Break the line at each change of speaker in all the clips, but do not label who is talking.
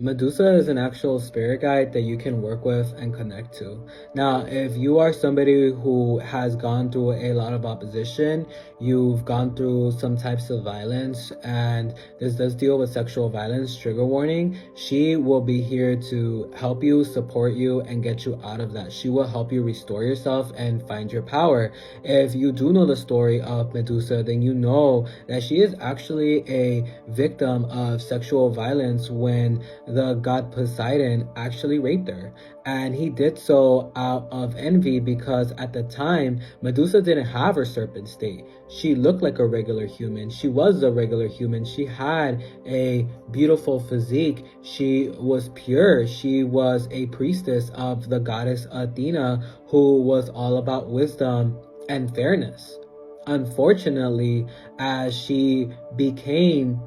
Medusa is an actual spirit guide that you can work with and connect to. Now, if you are somebody who has gone through a lot of opposition, you've gone through some types of violence, and this does deal with sexual violence, trigger warning, she will be here to help you, support you, and get you out of that. She will help you restore yourself and find your power. If you do know the story of Medusa, then you know that she is actually a victim of sexual violence when the god Poseidon actually raped her. And he did so out of envy because at the time, Medusa didn't have her serpent state. She looked like a regular human. She was a regular human. She had a beautiful physique. She was pure. She was a priestess of the goddess Athena, who was all about wisdom and fairness. Unfortunately, as she became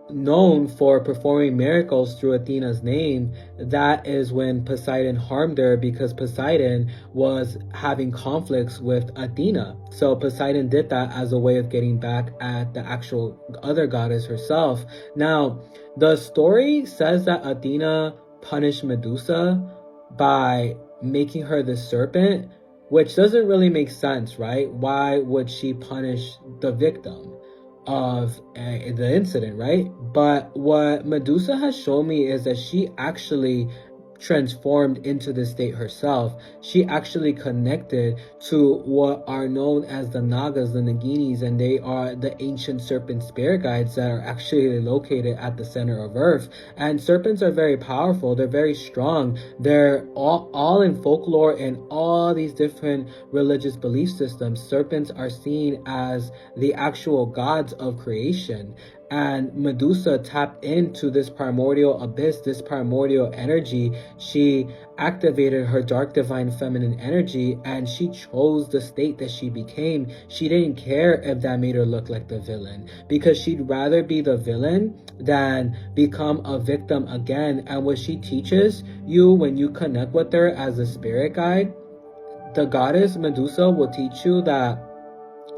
known for performing miracles through Athena's name, that is when Poseidon harmed her because Poseidon was having conflicts with Athena. So Poseidon did that as a way of getting back at the actual other goddess herself. Now, the story says that Athena punished Medusa by making her the serpent, which doesn't really make sense, right? Why would she punish the victim of the incident, right? But what Medusa has shown me is that she actually transformed into the state herself. She actually connected to what are known as the Nagas, the Naginis, and they are the ancient serpent spirit guides that are actually located at the center of Earth. And serpents are very powerful. They're very strong. They're all in folklore and all these different religious belief systems. Serpents are seen as the actual gods of creation. And Medusa tapped into this primordial abyss, this primordial energy. She activated her dark divine feminine energy, and she chose the state that she became. She didn't care if that made her look like the villain, because she'd rather be the villain than become a victim again. And what she teaches you when you connect with her as a spirit guide, the goddess Medusa will teach you that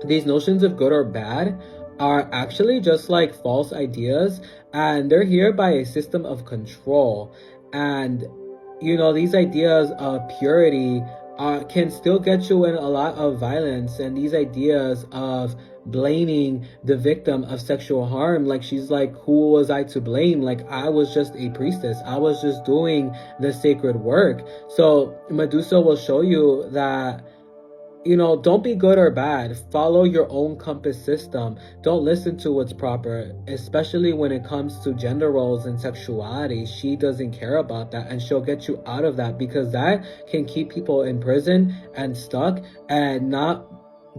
these notions of good or bad are actually just like false ideas, and they're here by a system of control. And you know, these ideas of purity can still get you in a lot of violence, and these ideas of blaming the victim of sexual harm, like she's like, who was I to blame? Like, I was just a priestess. I was just doing the sacred work. So Medusa will show you that, you know, don't be good or bad. Follow your own compass system. Don't listen to what's proper, especially when it comes to gender roles and sexuality. She doesn't care about that, and she'll get you out of that, because that can keep people in prison and stuck and not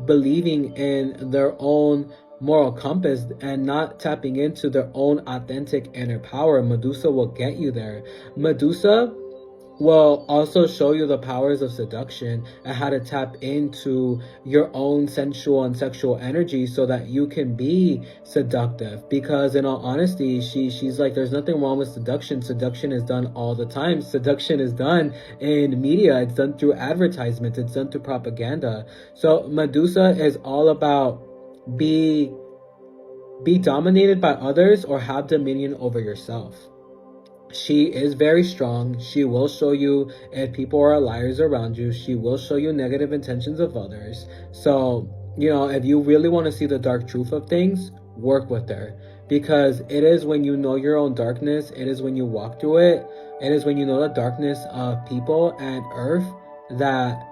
believing in their own moral compass and not tapping into their own authentic inner power. Medusa will get you there. Medusa will also show you the powers of seduction and how to tap into your own sensual and sexual energy so that you can be seductive. Because in all honesty, she's like, there's nothing wrong with seduction. Seduction is done all the time. Seduction is done in media. It's done through advertisements. It's done through propaganda. So Medusa is all about be dominated by others or have dominion over yourself. She is very strong. She will show you if people are liars around you. She will show you negative intentions of others. So, you know, if you really want to see the dark truth of things, work with her. Because it is when you know your own darkness, it is when you walk through it, it is when you know the darkness of people and earth, that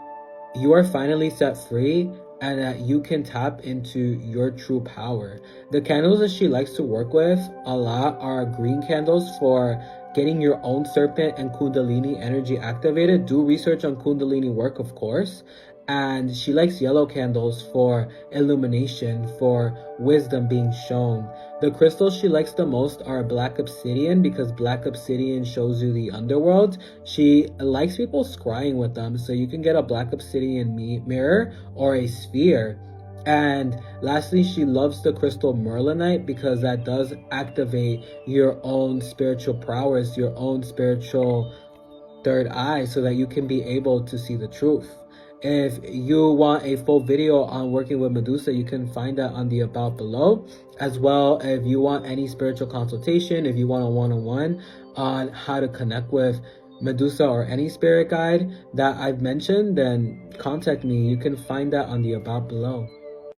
you are finally set free and that you can tap into your true power. The candles that she likes to work with a lot are green candles for getting your own serpent and Kundalini energy activated. Do research on Kundalini work, of course. And she likes yellow candles for illumination, for wisdom being shown. The crystals she likes the most are black obsidian, because black obsidian shows you the underworld. She likes people scrying with them, so you can get a black obsidian mirror or a sphere. And lastly, she loves the crystal merlinite, because that does activate your own spiritual prowess, your own spiritual third eye, so that you can be able to see the truth. If you want a full video on working with Medusa, you can find that on the about below. As well, if you want any spiritual consultation, if you want a one-on-one, on how to connect with Medusa or any spirit guide that I've mentioned, then contact me. You can find that on the about below.